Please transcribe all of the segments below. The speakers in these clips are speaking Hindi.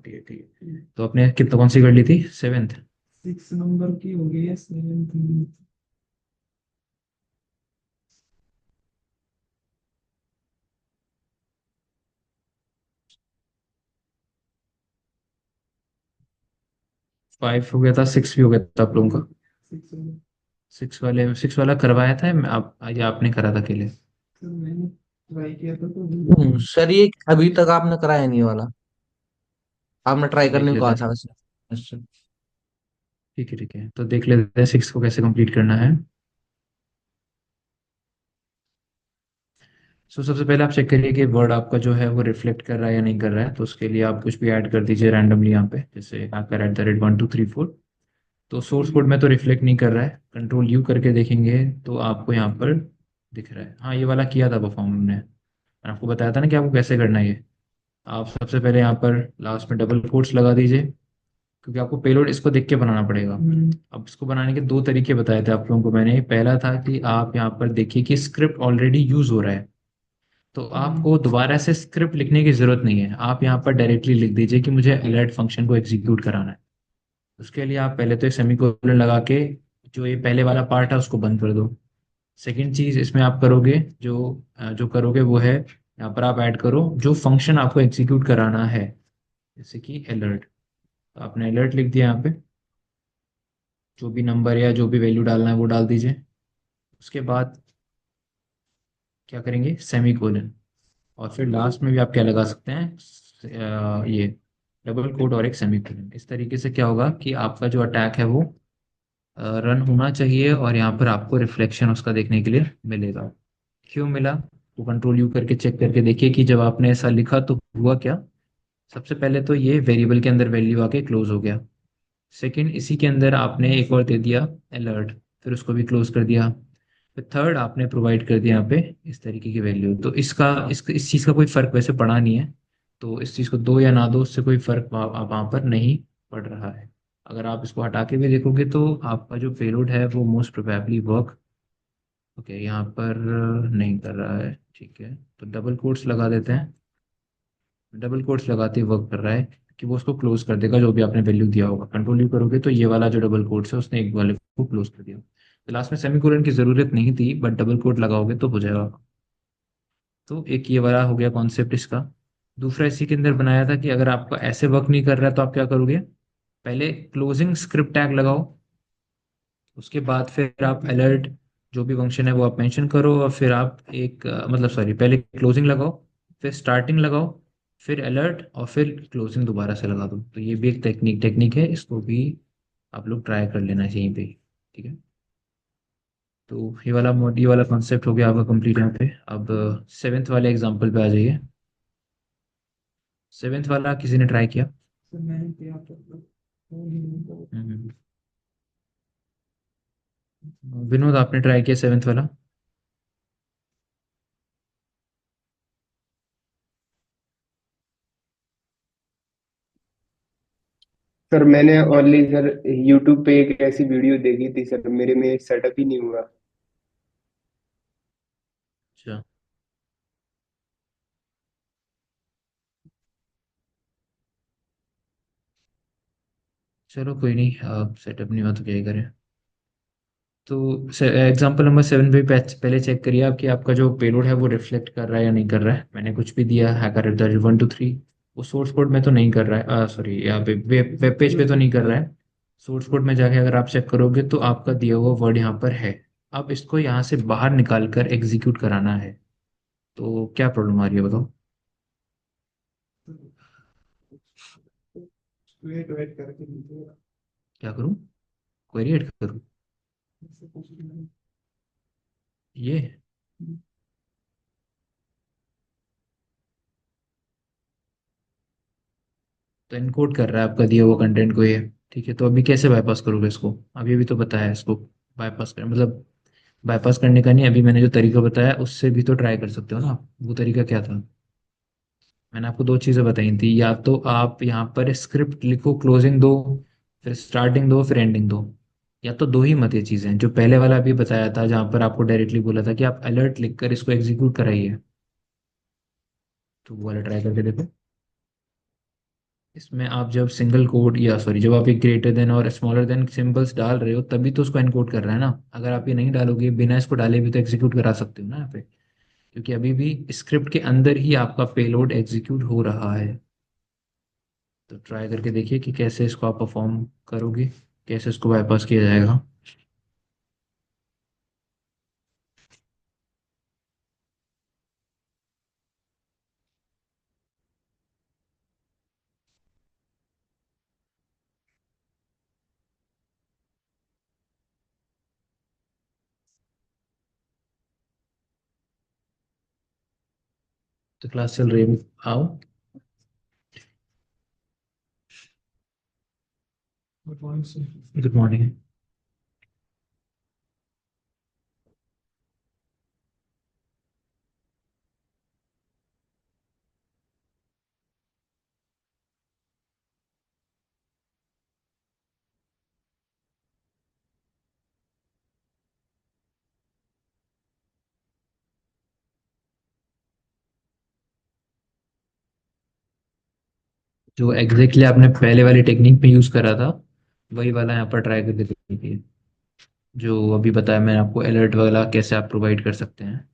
ठीक है ठीक है। तो आपने कितना कौन सी कर ली थी, सेवेंथ? 6 नंबर की हो गई है, 7 की। 5 हो गया था, 6 भी हो गया था आप लोगों का? 6 हो गई। 6 वाला करवाया था आप या आपने करा था अकेले? सर मैंने ट्राई किया था तो सर ये अभी तक आपने कराया नहीं वाला, आपने ट्राई देख करने को लेते कहा हैं। था वैसे। अच्छा। ठीक है, तो देख लेते हैं 6 को कैसे कंप्लीट करना है। सो सबसे पहले आप चेक करिए कि वर्ड आपका जो है वो रिफ्लेक्ट कर रहा है या नहीं कर रहा है। तो उसके लिए आप कुछ भी ऐड कर दीजिए रैंडमली यहाँ पे, जैसे हैकर @1 2 3 4। तो सोर्स कोड में तो रिफ्लेक्ट नहीं कर रहा है, कंट्रोल यू करके देखेंगे तो आपको यहाँ पर दिख रहा है। हाँ, ये वाला किया था परफॉर्म हमने, मैंने आपको बताया था ना कि आपको कैसे करना है ये। आप सबसे पहले यहाँ पर लास्ट में डबल कोट्स लगा दीजिए, क्योंकि आपको पेलोड इसको देख के बनाना पड़ेगा। अब इसको बनाने के दो तरीके बताए थे आप लोगों को मैंने। पहला था कि आप यहाँ पर देखिए कि स्क्रिप्ट ऑलरेडी यूज हो रहा है, तो आपको दोबारा से स्क्रिप्ट लिखने की जरूरत नहीं है। आप यहाँ पर डायरेक्टली लिख दीजिए कि मुझे अलर्ट फंक्शन को एग्जीक्यूट कराना है। उसके लिए आप पहले तो एक सेमीकोलन लगा के जो ये पहले वाला पार्ट है उसको बंद कर दो। सेकंड चीज इसमें आप करोगे, जो करोगे वो है, यहाँ पर आप ऐड करो जो फंक्शन आपको एग्जीक्यूट कराना है, जैसे कि अलर्ट। तो आपने अलर्ट लिख दिया यहाँ पे, जो भी नंबर या जो भी वैल्यू डालना है वो डाल दीजिए। उसके बाद क्या करेंगे, सेमी कोलन। और फिर लास्ट में भी आप क्या लगा सकते हैं, ये डबल कोट और एक सेमी कोलन। इस तरीके से क्या होगा कि आपका जो अटैक है वो रन होना चाहिए, और यहाँ पर आपको रिफ्लेक्शन उसका देखने के लिए मिलेगा। क्यों मिला, तो कंट्रोल यू करके चेक करके देखिए कि जब आपने ऐसा लिखा तो हुआ क्या। सबसे पहले तो ये वेरिएबल के अंदर वैल्यू आके क्लोज हो गया। सेकंड, इसी के अंदर आपने एक और दे दिया अलर्ट, फिर उसको भी क्लोज कर दिया। फिर थर्ड आपने प्रोवाइड कर दिया यहाँ पे इस तरीके की वैल्यू। तो इस चीज़ का कोई फर्क वैसे पड़ा नहीं है। तो इस चीज़ को दो या ना दो उससे कोई फर्क वहाँ पर नहीं पड़ रहा है। अगर आप इसको हटा के भी देखोगे तो आपका जो पेलोड है वो मोस्ट प्रोबेबली वर्क। ओके, यहाँ पर नहीं कर रहा है, ठीक है। तो डबल कोट्स लगा देते हैं। डबल कोट्स लगाते ही वर्क कर रहा है, कि वो उसको क्लोज कर देगा जो भी आपने वैल्यू दिया होगा। कंट्रोल यू करोगे तो ये वाला जो डबल कोट्स है उसने एक वाले को क्लोज कर दिया। तो लास्ट में सेमीकोलन की जरूरत नहीं थी, बट डबल कोट लगाओगे तो हो जाएगा। तो एक ये वाला हो गया कॉन्सेप्ट इसका। दूसरा इसी के अंदर बनाया था कि अगर आपका ऐसे वर्क नहीं कर रहा है तो आप क्या करोगे, पहले क्लोजिंग स्क्रिप्ट टैग लगाओ। उसके बाद फिर आप अलर्ट जो भी फंक्शन है वो आप मेंशन करो, और फिर आप एक मतलब सॉरी, पहले क्लोजिंग लगाओ, फिर स्टार्टिंग लगाओ, फिर अलर्ट, और फिर क्लोजिंग दोबारा से लगा दो। तो ये भी एक टेक्निक है, इसको भी आप लोग ट्राई कर लेना यहीं पे। ठीक है। तो ये वाला कॉन्सेप्ट हो गया आपका कंप्लीट यहाँ पे। अब सेवेंथ वाले एग्जाम्पल पे आ जाइए। सेवेंथ वाला किसी ने ट्राई किया? सर मैंने किया था तो वो नहीं होगा। हम्म, विनोद आपने ट्राई किया सेवेंथ वाला? सर मैंने ओनली सर यूट्यूब पे एक ऐसी वीडियो देखी थी सर, मेरे में सेटअप ही नहीं हुआ। अच्छा, चलो कोई नहीं, सेटअप नहीं हुआ तो क्या ही करें। तो एग्जाम्पल नंबर 7 पे पहले चेक करिए आप कि आपका जो पेलोड है वो रिफ्लेक्ट कर रहा है या नहीं कर रहा है। मैंने कुछ भी दिया हैकर@1 2 3, वो सोर्स कोड में तो नहीं कर रहा है, सॉरी यहाँ पे वेब पेज पे तो नहीं कर रहा है। सोर्स कोड में जाके अगर आप चेक करोगे तो आपका दिया हुआ वर्ड यहाँ पर है। अब इसको यहाँ से बाहर निकाल कर एग्जीक्यूट कराना है। तो क्या प्रॉब्लम आ रही है बताओ? वेट वेट करके दीजिए। क्या करूँ, क्वेरी ऐड करूँ? इससे कुछ भी नहीं। ये तो इनकोड कर रहा है आपका दिया हुआ कंटेंट को ये। ठीक है, तो अभी कैसे बाईपास करोगे इसको? अभी अभी तो बताया इसको बाईपास कर, मतलब बाईपास करने का नहीं, अभी मैंने जो तरीका बताया उससे भी तो ट्राई कर सकते हो ना आप। वो तरीका क्या था? मैंने आपको दो चीज़ें बताई थी, या तो आप यहाँ पर स्क्रिप्ट लिखो, क्लोजिंग दो, फिर स्टार्टिंग दो, फिर एंडिंग दो। या तो दो ही मत ये चीज़ें जो पहले वाला भी बताया था, जहाँ पर आपको डायरेक्टली बोला था कि आप अलर्ट लिखकर इसको एग्जीक्यूट कराइए। तो वो वाला ट्राई करके देखो। इसमें आप जब सिंगल कोड या सॉरी जब आप एक ग्रेटर देन और स्मॉलर देन सिंबल्स डाल रहे हो तभी तो उसको एनकोड कर रहा है ना। अगर आप ये नहीं डालोगे, बिना इसको डाले भी तो एग्जीक्यूट करा सकते हो ना यहाँ पे, क्योंकि अभी भी स्क्रिप्ट के अंदर ही आपका पेलोड एग्जीक्यूट हो रहा है। तो ट्राई करके देखिए कि कैसे इसको आप परफॉर्म करोगे, कैसे इसको बाईपास किया जाएगा। तो क्लास चल रही है, आओ। Good morning sir. Good morning. जो एग्जैक्टली आपने पहले वाली टेक्निक में यूज करा था, वही वाला यहाँ पर ट्राई करके देखिए। जो अभी बताया मैंने आपको, अलर्ट वाला कैसे आप प्रोवाइड कर सकते हैं।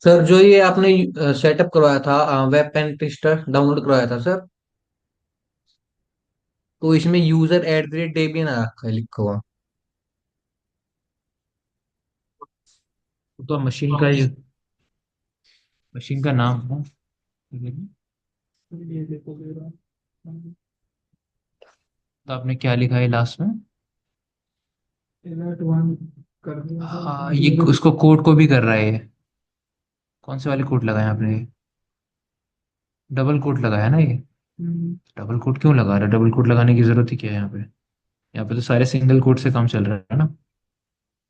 सर जो ये आपने सेटअप करवाया था, वेब पेन टेस्टर डाउनलोड करवाया था सर, तो इसमें user at the rate Debian आ रखा है लिखा हुआ। तो मशीन का नाम है। ये देखो दे रहा हूँ। तो आपने क्या लिखा है लास्ट में? अलर्ट वन कर दिया सर। हाँ, ये उसको कोड को भी कर रहा है ये। कौन से वाले कोड लगाए आपने ये? डबल कोड लगाया ना ये? हम्म, डबल कोड क्यों लगा रहा है? डबल कोड लगाने की जरूरत ही क्या है यहाँ पे? यहाँ पे तो सारे सिंगल कोड से काम चल रहा है ना।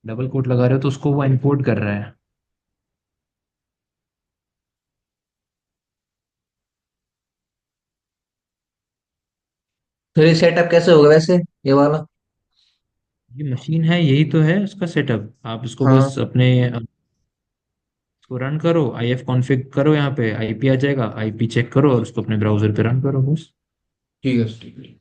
डबल कोड लगा रहे हो तो उसको वो इनकोड कर रहा है। फिर ये सेटअप कैसे होगा वैसे, ये वाला? ये मशीन है, यही तो है उसका सेटअप। आप इसको हाँ। बस अपने इसको रन करो, IF कॉन्फ़िग करो, यहाँ पे IP आ जाएगा, IP चेक करो और उसको अपने ब्राउजर पे रन करो बस। ठीक है ठीक है।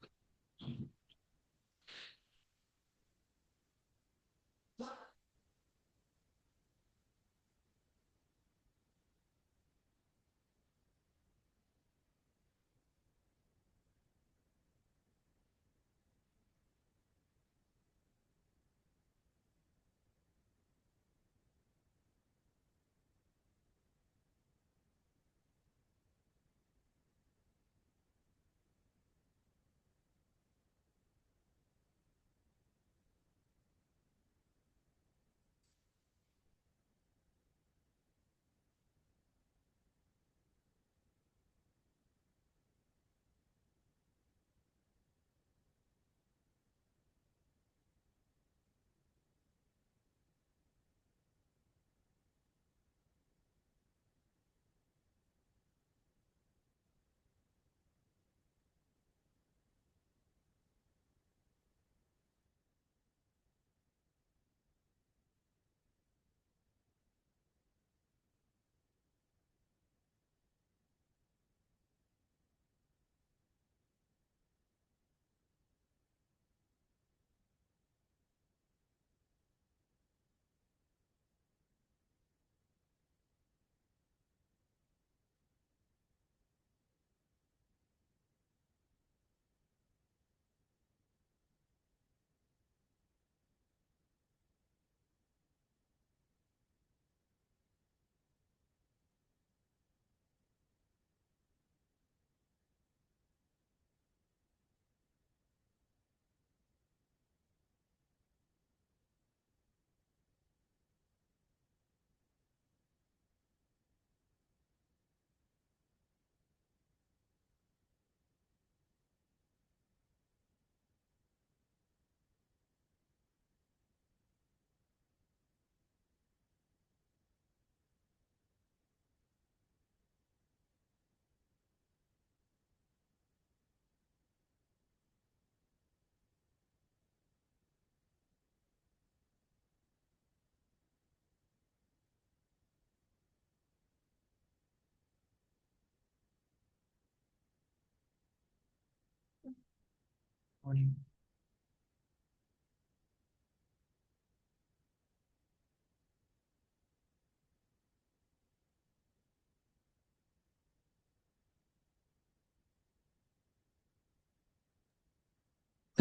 सर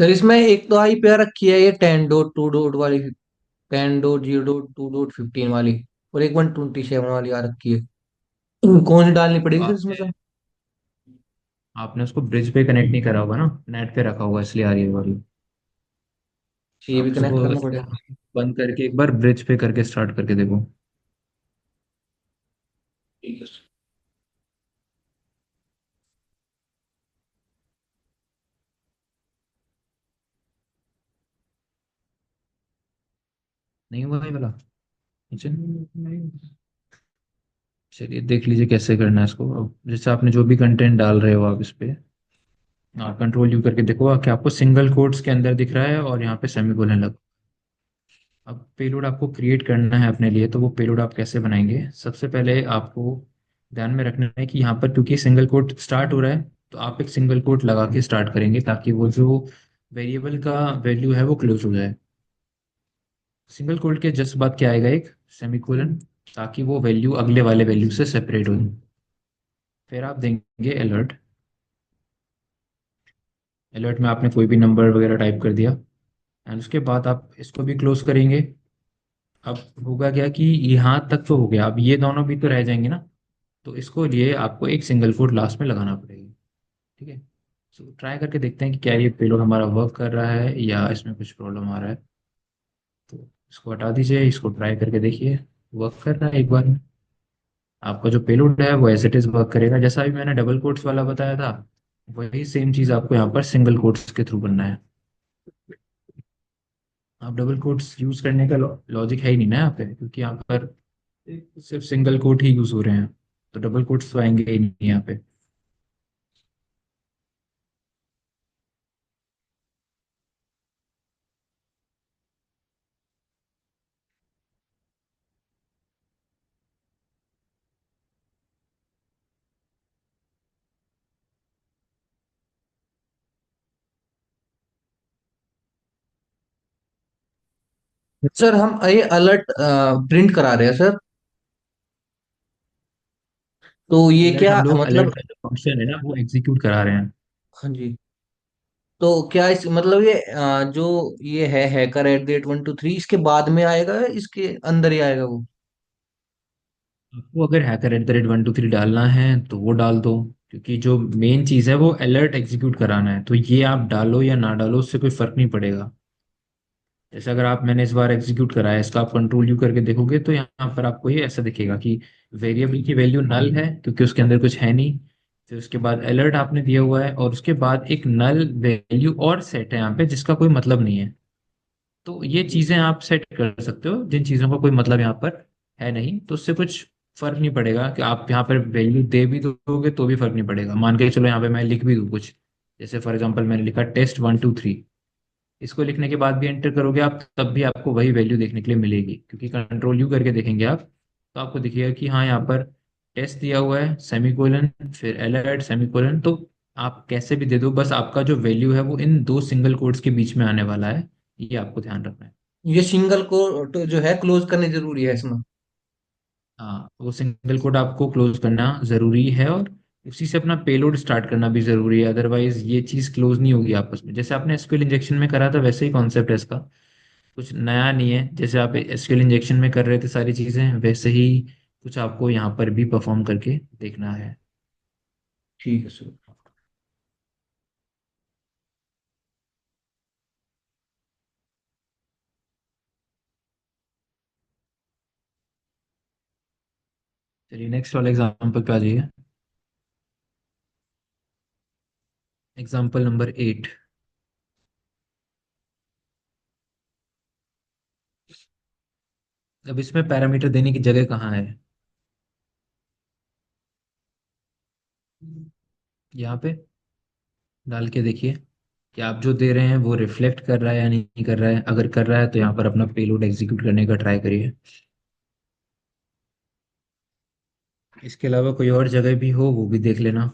इसमें एक तो आई पेयर रखी है ये 10.2 वाली, 10.0.2.15 वाली, और एक 127 वाली आ रखी है। कौन सी डालनी तो पड़ेगी सर इसमें आपने से? आपने उसको ब्रिज पे कनेक्ट नहीं करा होगा ना, नेट पे रखा होगा इसलिए आ रही है वाली। ये आप भी उसको कनेक्ट करना पड़ेगा? बंद करके एक बार ब्रिज पे करके स्टार्ट करके देखो। ठीक है सर। नहीं हुआ ये वाला नीचे। नहीं। चलिए देख लीजिए कैसे करना है इसको। अब जैसे आपने जो भी कंटेंट डाल रहे हो आप इस पे कंट्रोल यू करके देखो कि आपको सिंगल कोट्स के अंदर दिख रहा है और यहाँ पे सेमीकोलन लगा। अब पेलोड आपको क्रिएट करना है अपने लिए, तो वो पेलोड आप कैसे बनाएंगे? सबसे पहले आपको ध्यान में रखना है कि यहाँ पर क्योंकि सिंगल कोट स्टार्ट हो रहा है, तो आप एक सिंगल कोट लगा के स्टार्ट करेंगे ताकि वो जो वेरिएबल का वैल्यू है वो क्लोज हो जाए। सिंगल कोट के जस्ट बाद क्या आएगा? एक सेमीकोलन, ताकि वो वैल्यू अगले वाले वैल्यू से सेपरेट हो जाए। फिर आप देंगे अलर्ट। अलर्ट में आपने कोई भी नंबर वगैरह टाइप कर दिया, एंड उसके बाद आप इसको भी क्लोज करेंगे। अब होगा क्या कि यहाँ तक तो हो गया, अब ये दोनों भी तो रह जाएंगे ना, तो इसको लिए आपको एक सिंगल कोट लास्ट में लगाना पड़ेगा। ठीक है, तो ट्राई करके देखते हैं कि क्या ये पेलोड हमारा वर्क कर रहा है या इसमें कुछ प्रॉब्लम आ रहा है। तो इसको हटा दीजिए, इसको ट्राई करके देखिए। वर्क कर रहा है एक बार में। आपका जो पेलोड है वो एज इट इज वर्क करेगा, जैसा अभी मैंने डबल कोट्स वाला बताया था, वही सेम चीज़ आपको यहाँ पर सिंगल कोट्स के थ्रू करना है। आप डबल कोट्स यूज करने का लॉजिक है ही नहीं ना यहाँ पे, क्योंकि यहाँ पर सिर्फ सिंगल कोट ही यूज हो रहे हैं, तो डबल कोट्स तो आएंगे ही नहीं यहाँ पे। सर हम ये अलर्ट प्रिंट करा रहे हैं सर, तो ये अलर्ट क्या हम लोग अलर्ट मतलब? का जो फंक्शन है ना वो एग्जीक्यूट करा रहे हैं। हाँ जी। तो क्या इस मतलब ये जो ये है हैकर @123 इसके बाद में आएगा या इसके अंदर ही आएगा वो? आपको अगर hacker@123 डालना है तो वो डाल दो, क्योंकि जो मेन चीज़ है वो अलर्ट एग्जीक्यूट कराना है, तो ये आप डालो या ना डालो उससे कोई फर्क नहीं पड़ेगा। जैसे अगर आप मैंने इस बार एग्जीक्यूट कराया, इसका आप कंट्रोल यू करके देखोगे तो यहाँ पर आपको ये ऐसा दिखेगा कि वेरिएबल की वैल्यू नल है क्योंकि उसके अंदर कुछ है नहीं। फिर उसके बाद अलर्ट आपने दिया हुआ है और उसके बाद एक नल वैल्यू और सेट है यहाँ पे जिसका कोई मतलब नहीं है। तो ये चीजें आप सेट कर सकते हो जिन चीजों का कोई मतलब यहाँ पर है नहीं, तो उससे कुछ फर्क नहीं पड़ेगा कि आप यहाँ पर वैल्यू दे भी दोगे तो भी फर्क नहीं पड़ेगा। मान के चलो यहाँ पे मैं लिख भी दूँ कुछ, जैसे फॉर एग्जांपल मैंने लिखा test123, इसको लिखने के बाद भी एंटर करोगे आप तब भी आपको वही वैल्यू देखने के लिए मिलेगी, क्योंकि कंट्रोल यू करके देखेंगे आप तो आपको दिखेगा कि हाँ यहाँ पर टेस्ट दिया हुआ है सेमीकोलन, फिर अलर्ट सेमीकोलन। तो आप कैसे भी दे दो, बस आपका जो वैल्यू है वो इन दो सिंगल कोट्स के बीच में आने वाला है, ये आपको ध्यान रखना है। ये सिंगल को तो जो है क्लोज करनी जरूरी है इसमें? हाँ, वो सिंगल कोड आपको क्लोज करना जरूरी है और उसी से अपना पेलोड स्टार्ट करना भी जरूरी है, अदरवाइज ये चीज क्लोज नहीं होगी आपस में। जैसे आपने एसक्यूएल इंजेक्शन में करा था वैसे ही कॉन्सेप्ट है इसका, कुछ नया नहीं है। जैसे आप एसक्यूएल इंजेक्शन में कर रहे थे सारी चीजें, वैसे ही कुछ आपको यहाँ पर भी परफॉर्म करके देखना है। ठीक है सर। चलिए नेक्स्ट वाले एग्जाम्पल पे आ जाइए। Example number 8। अब इसमें पैरामीटर देने की जगह कहाँ है? यहाँ पे डाल के देखिए कि आप जो दे रहे हैं वो रिफ्लेक्ट कर रहा है या नहीं कर रहा है। अगर कर रहा है तो यहाँ पर अपना पेलोड एग्जीक्यूट करने का ट्राई करिए। इसके अलावा कोई और जगह भी हो वो भी देख लेना।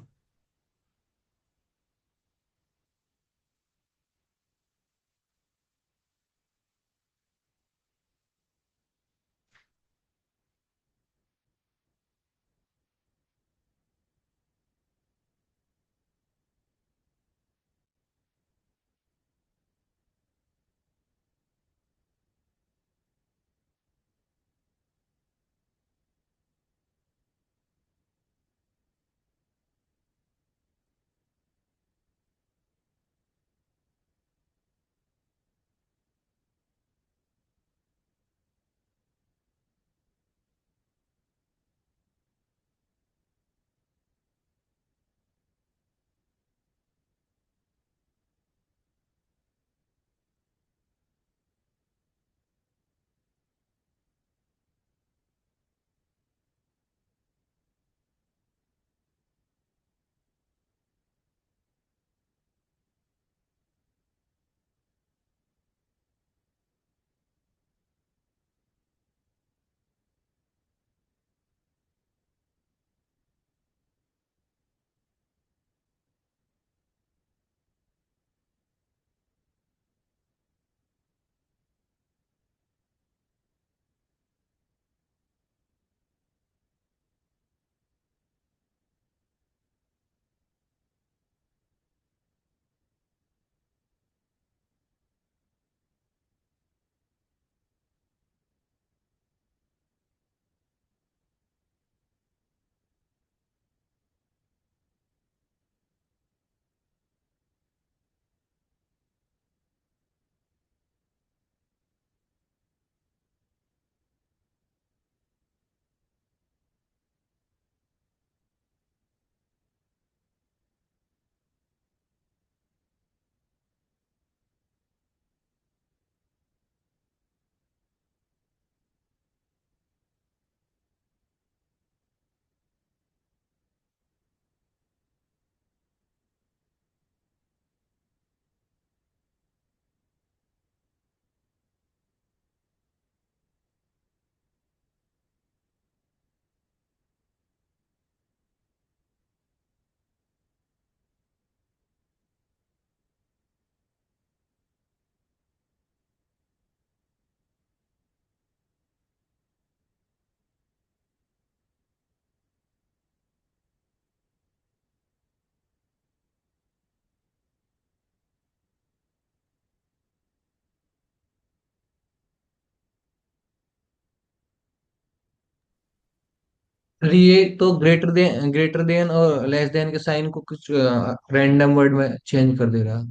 अरे ये तो ग्रेटर देन और लेस देन के साइन को कुछ रैंडम वर्ड में चेंज कर दे रहा है।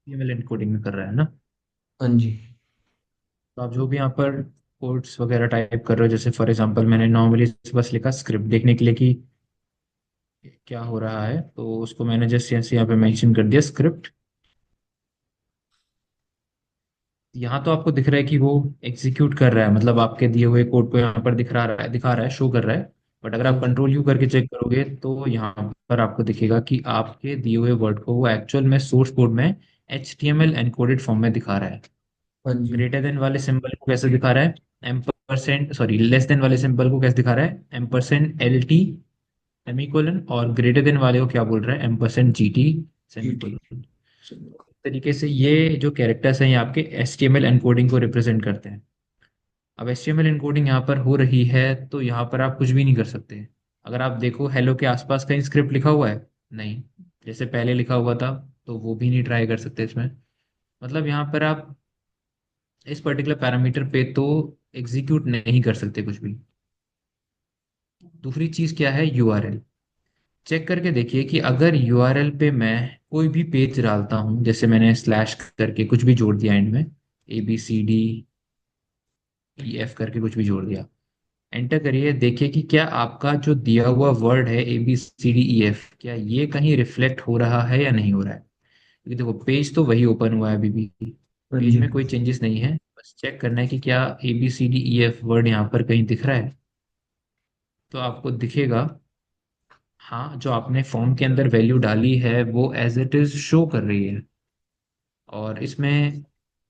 ईमेल एनकोडिंग में कर रहा है ना। हाँ जी। तो आप जो भी यहाँ पर कोड्स वगैरह टाइप कर रहे हो, जैसे फॉर एग्जांपल मैंने नॉर्मली बस लिखा स्क्रिप्ट देखने के लिए कि क्या हो रहा है, तो उसको मैंने जस्ट ऐसे यहाँ पे मेंशन कर दिया स्क्रिप्ट। यहाँ तो आपको दिख रहा है कि वो एग्जीक्यूट कर रहा है, मतलब आपके दिए हुए कोड को यहाँ पर दिखा रहा है, शो कर रहा है। बट अगर हाँ आप जी। कंट्रोल यू करके चेक करोगे तो यहाँ पर आपको दिखेगा कि आपके दिए हुए वर्ड को वो एक्चुअल में सोर्स कोड में HTML एनकोडेड फॉर्म में दिखा रहा है। हाँ जी। ग्रेटर देन वाले सिंबल को कैसे दिखा रहा है, M percent sorry less than वाले सिंबल को कैसे दिखा रहा है, M%LT सेमीकोलन, और ग्रेटर देन वाले को क्या बोल रहा है, M%GT GT। सेमीकोलन। तरीके से ये जो कैरेक्टर्स हैं ये आपके HTML एनकोडिंग को रिप्रेजेंट करते हैं। अब HTML एनकोडिंग यहाँ पर हो रही है तो यहाँ पर आप कुछ भी नहीं कर सकते। अगर आप देखो हेलो के आसपास कहीं स्क्रिप्ट लिखा हुआ है, नहीं। जैसे पहले लिखा हुआ था तो वो भी नहीं ट्राई कर सकते इसमें। मतलब यहाँ पर आप इस पर्टिकुलर पैरामीटर पे तो एग्जीक्यूट नहीं कर सकते कुछ भी। दूसरी चीज क्या है, URL। चेक करके देखिए कि अगर URL पे मैं कोई भी पेज डालता हूँ, जैसे मैंने स्लैश करके कुछ भी जोड़ दिया एंड में, ABCDEF करके कुछ भी जोड़ दिया, एंटर करिए, देखिए कि क्या आपका जो दिया हुआ वर्ड है ABCDEF, क्या ये कहीं रिफ्लेक्ट हो रहा है या नहीं हो रहा है। क्योंकि देखो पेज तो वही ओपन हुआ है अभी भी, हाँ पेज जी। में कोई चेंजेस नहीं है। बस चेक करना है कि क्या ABCDEF वर्ड यहाँ पर कहीं दिख रहा है। तो आपको दिखेगा, हाँ, जो आपने फॉर्म के अंदर वैल्यू डाली है वो एज इट इज शो कर रही है। और इसमें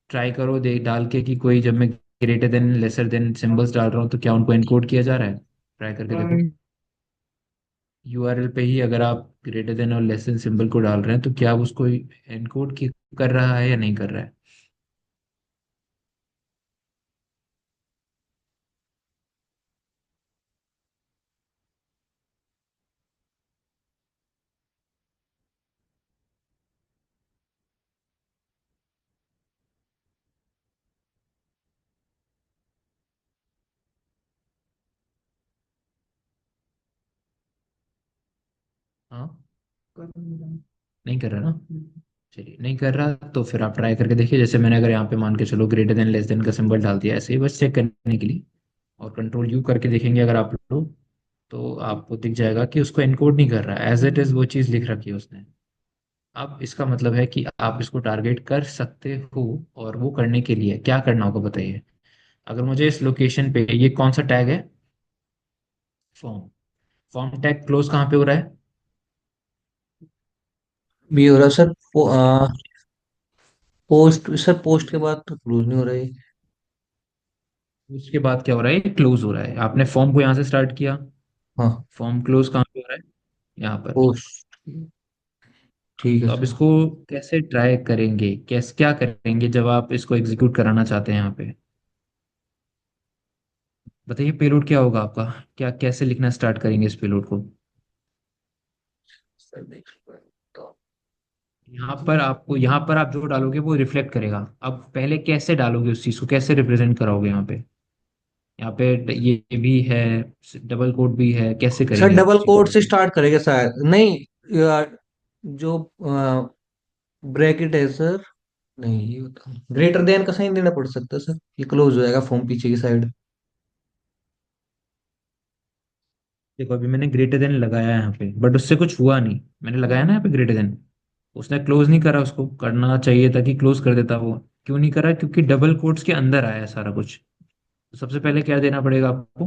ट्राई करो दे डाल के कि कोई जब मैं greater than lesser than symbols डाल रहा हूँ तो क्या उनको एनकोड किया जा रहा है, ट्राई करके देखो। URL पे ही अगर आप ग्रेटर देन और लेस देन सिंबल को डाल रहे हैं तो क्या उसको एनकोड कर रहा है या नहीं कर रहा है। हाँ, कर नहीं रहा। नहीं कर रहा ना। चलिए नहीं कर रहा तो फिर आप ट्राई करके देखिए, जैसे मैंने अगर यहाँ पे मान के चलो ग्रेटर देन लेस देन का सिंबल डाल दिया ऐसे ही बस चेक करने के लिए, और कंट्रोल यू करके देखेंगे अगर आप लोग, तो आपको दिख जाएगा कि उसको एनकोड नहीं कर रहा है, एज इट इज वो चीज़ लिख रखी है उसने। अब इसका मतलब है कि आप इसको टारगेट कर सकते हो। और वो करने के लिए क्या करना होगा बताइए। अगर मुझे इस लोकेशन पे ये कौन सा टैग है, फॉर्म, फॉर्म टैग क्लोज कहाँ पे हो रहा है, भी हो रहा सर। पोस्ट सर, पोस्ट के बाद तो क्लोज नहीं हो रहा है। उसके बाद क्या हो रहा है, क्लोज हो रहा है। आपने फॉर्म को यहाँ से स्टार्ट किया, हाँ। फॉर्म क्लोज कहाँ पे हो रहा है, यहाँ पर। पोस्ट। ठीक है तो अब सर। इसको कैसे ट्राई करेंगे, कैसे क्या करेंगे जब आप इसको एग्जीक्यूट कराना चाहते हैं यहाँ पे, बताइए पेलोड क्या होगा आपका, क्या कैसे लिखना स्टार्ट करेंगे इस पेलोड को। सर देख तो। यहाँ पर आप जो डालोगे वो रिफ्लेक्ट करेगा। अब पहले कैसे डालोगे उस चीज को, कैसे रिप्रेजेंट कराओगे यहाँ पे, यहाँ पे ये भी है, डबल कोट भी है, कैसे सर करेंगे आप डबल उस चीज को कोड से बताइए। स्टार्ट करेगा शायद, नहीं यार, जो ब्रैकेट है सर। नहीं, ये होता ग्रेटर देन का साइन देना पड़ सकता है सर, ये क्लोज हो जाएगा फॉर्म पीछे की साइड। देखो अभी मैंने ग्रेटर देन लगाया है यहाँ पे बट उससे कुछ हुआ नहीं, मैंने लगाया ना यहाँ पे ग्रेटर देन, उसने क्लोज नहीं करा, उसको करना चाहिए था कि क्लोज कर देता वो। क्यों नहीं करा, क्योंकि डबल कोट्स के अंदर आया है सारा कुछ। तो सबसे पहले क्या देना पड़ेगा आपको,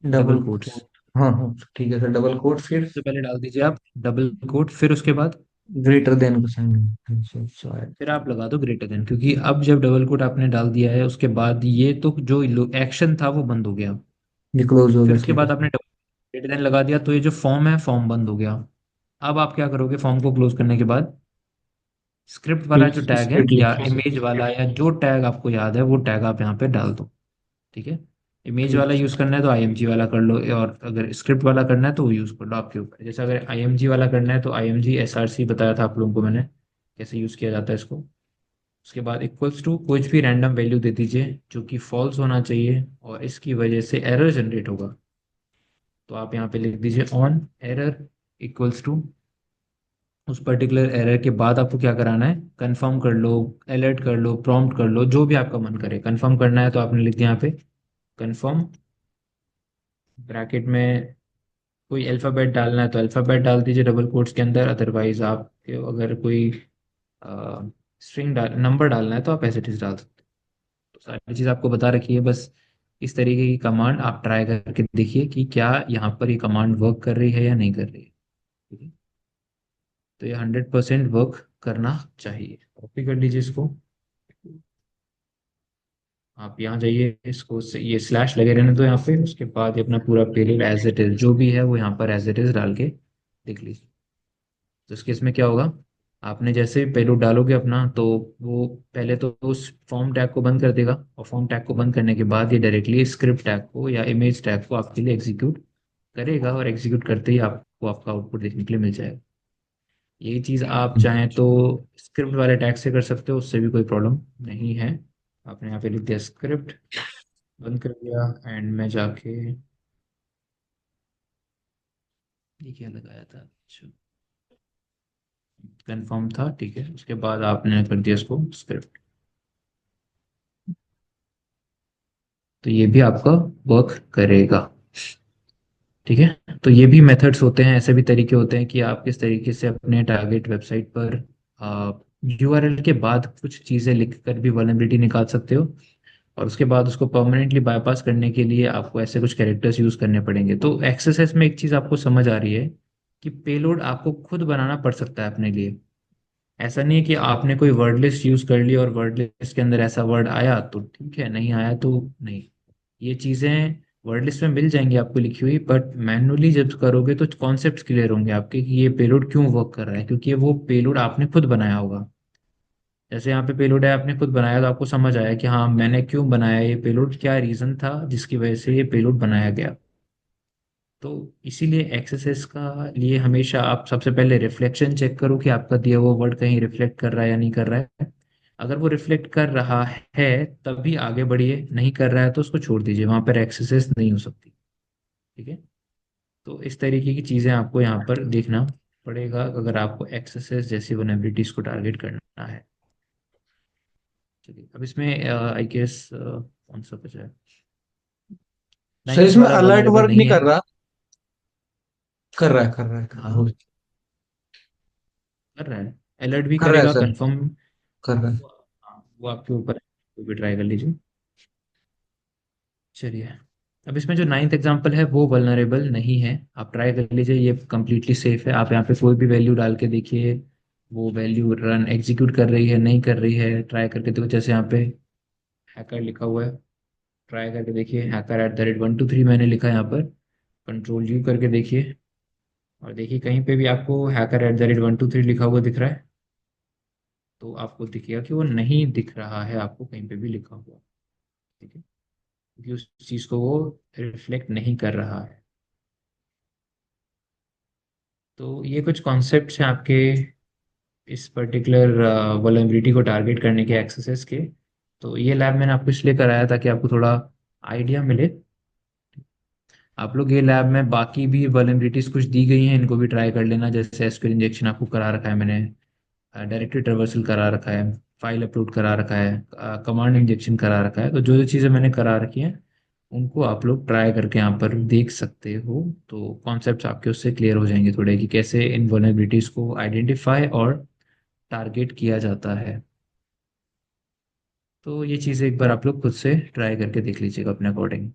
डबल डबल कोट्स। कोड। हाँ हाँ ठीक है सर, डबल कोड फिर सबसे पहले डाल दीजिए आप डबल कोट, फिर उसके बाद ग्रेटर देन का साइन शायद। फिर आप लगा दो ग्रेटर देन, क्योंकि अब जब डबल कोट आपने डाल दिया है उसके बाद ये तो जो एक्शन था वो बंद हो गया। ये क्लोज हो फिर गया, उसके ठीक है बाद सर। आपने ग्रेटर देन लगा दिया तो ये जो फॉर्म है फॉर्म बंद हो गया। अब आप क्या करोगे, फॉर्म को क्लोज करने के बाद स्क्रिप्ट वाला जो टैग है स्क्रिप्ट या लिखना है। इमेज वाला या जो टैग आपको याद है वो टैग आप यहाँ पे डाल दो। ठीक है, इमेज ठीक वाला है यूज सर। करना है तो IMG वाला कर लो, और अगर स्क्रिप्ट वाला करना है तो वो यूज कर लो आपके ऊपर। जैसे अगर IMG वाला करना है तो IMG SRC बताया था आप लोगों को मैंने, कैसे यूज किया जाता है इसको। उसके बाद इक्वल्स टू कुछ भी रैंडम वैल्यू दे दीजिए जो कि फॉल्स होना चाहिए, और इसकी वजह से एरर जनरेट होगा। तो आप यहाँ पे लिख दीजिए ऑन एरर इक्वल्स टू, उस पर्टिकुलर एरर के बाद आपको क्या कराना है, कंफर्म कर लो, अलर्ट कर लो, प्रॉम्प्ट कर लो, जो भी आपका मन करे। कंफर्म करना है तो आपने लिख दिया यहाँ पे कंफर्म, ब्रैकेट में कोई अल्फ़ाबेट डालना है तो अल्फ़ाबेट डाल दीजिए डबल कोट्स के अंदर, अदरवाइज आप अगर कोई स्ट्रिंग डाल नंबर डालना है तो आप एज इट इज डाल सकते हो। तो सारी चीज़ आपको बता रखी है, बस इस तरीके की कमांड आप ट्राई करके देखिए कि क्या यहाँ पर ये कमांड वर्क कर रही है या नहीं कर रही है। ठीक है, तो ये 100% वर्क करना चाहिए। कॉपी कर लीजिए इसको, आप यहाँ जाइए, इसको ये स्लैश लगे रहने दो यहाँ पे, उसके बाद ये अपना पूरा पेलोड एज इट इज जो भी है वो यहाँ पर एज इट इज डाल के देख लीजिए। तो इस केस में क्या होगा, आपने जैसे पेलोड डालोगे अपना, तो वो पहले तो उस फॉर्म टैग को बंद कर देगा, और फॉर्म टैग को बंद करने के बाद ये डायरेक्टली स्क्रिप्ट टैग को या इमेज टैग को आपके लिए एग्जीक्यूट करेगा, और एग्जीक्यूट करते ही आपको आपका आउटपुट देखने के लिए मिल जाएगा। यही चीज़ आप चाहें तो स्क्रिप्ट वाले टैग से कर सकते हो, उससे भी कोई प्रॉब्लम नहीं है। आपने यहाँ पे लिख दिया स्क्रिप्ट, बंद कर दिया, एंड में जाके ये क्या लगाया था, अच्छा कंफर्म था, ठीक है। उसके बाद आपने कर दिया इसको स्क्रिप्ट, तो ये भी आपका वर्क करेगा। ठीक है, तो ये भी मेथड्स होते हैं, ऐसे भी तरीके होते हैं कि आप किस तरीके से अपने टारगेट वेबसाइट पर यूआरएल के बाद कुछ चीज़ें लिख कर भी वल्नरेबिलिटी निकाल सकते हो, और उसके बाद उसको परमानेंटली बाईपास करने के लिए आपको ऐसे कुछ कैरेक्टर्स यूज करने पड़ेंगे। तो एक्सएसएस में एक चीज़ आपको समझ आ रही है कि पेलोड आपको खुद बनाना पड़ सकता है अपने लिए। ऐसा नहीं है कि आपने कोई वर्ड लिस्ट यूज कर ली और वर्ड लिस्ट के अंदर ऐसा वर्ड आया तो ठीक है, नहीं आया तो नहीं। ये चीजें वर्ड लिस्ट में मिल जाएंगी आपको लिखी हुई, बट मैनुअली जब करोगे तो कॉन्सेप्ट क्लियर होंगे आपके कि ये पेलोड क्यों वर्क कर रहा है, क्योंकि वो पेलोड आपने खुद बनाया होगा। जैसे यहाँ पे पेलोड है आपने खुद बनाया, तो आपको समझ आया कि हाँ मैंने क्यों बनाया ये पेलोड, क्या रीजन था जिसकी वजह से ये पेलोड बनाया गया। तो इसीलिए एक्सएसएस का लिए हमेशा आप सबसे पहले रिफ्लेक्शन चेक करो कि आपका दिया हुआ वर्ड कहीं रिफ्लेक्ट कर रहा है या नहीं कर रहा है। अगर वो रिफ्लेक्ट कर रहा है तभी आगे बढ़िए, नहीं कर रहा है तो उसको छोड़ दीजिए, वहां पर एक्सएसएस नहीं हो सकती। ठीक है, तो इस तरीके की चीजें आपको यहाँ पर देखना पड़ेगा अगर आपको एक्सएसएस जैसी वनएबिलिटीज को टारगेट करना है। चलिए, अब इसमें आई गेस कौन सा बचा है, सर नाइन्थ इसमें वाला अलर्ट वनरेबल वर्क नहीं नहीं है। कर रहा। कर रहा है, कर रहा है, कर रहा हाँ, है। कर रहा है, अलर्ट भी कर रहा है करेगा, सर, कंफर्म। कर रहा है। वो आपके ऊपर है, वो भी ट्राई कर लीजिए। चलिए, अब इसमें जो नाइन्थ एग्जांपल है वो वल्नरेबल नहीं है, आप ट्राई कर लीजिए, ये कम्प्लीटली सेफ है। आप यहाँ पे कोई भी वैल्यू डाल के देखिए, वो वैल्यू रन एग्जीक्यूट कर रही है नहीं कर रही है, ट्राई करके देखो। जैसे यहाँ पे हैकर लिखा हुआ है, ट्राई करके देखिए, हैकर एट द रेट 123 मैंने लिखा है यहाँ पर, कंट्रोल यू करके देखिए, और देखिए कहीं पे भी आपको हैकर एट द रेट 123 लिखा हुआ दिख रहा है, तो आपको दिखेगा कि वो नहीं दिख रहा है आपको कहीं पे भी लिखा हुआ। ठीक है, क्योंकि उस चीज को वो रिफ्लेक्ट नहीं कर रहा है। तो ये कुछ कॉन्सेप्ट्स हैं आपके इस पर्टिकुलर वल्नरेबिलिटी को टारगेट करने के एक्सेसेस के। तो ये लैब मैंने आपको इसलिए कराया ताकि आपको थोड़ा आइडिया मिले। आप लोग ये लैब में बाकी भी वल्नरेबिलिटीज कुछ दी गई हैं, इनको भी ट्राई कर लेना। जैसे एसक्यूएल इंजेक्शन आपको करा रखा है मैंने, डायरेक्टरी ट्रेवर्सल करा रखा है, फाइल अपलोड करा रखा है, कमांड इंजेक्शन करा रखा है। तो जो जो चीज़ें मैंने करा रखी हैं उनको आप लोग ट्राई करके यहाँ पर देख सकते हो। तो कॉन्सेप्ट्स आपके उससे क्लियर हो जाएंगे थोड़े कि कैसे इन वल्नरेबिलिटीज को आइडेंटिफाई और टारगेट किया जाता है। तो ये चीज़ें एक बार आप लोग खुद से ट्राई करके देख लीजिएगा अपने अकॉर्डिंग।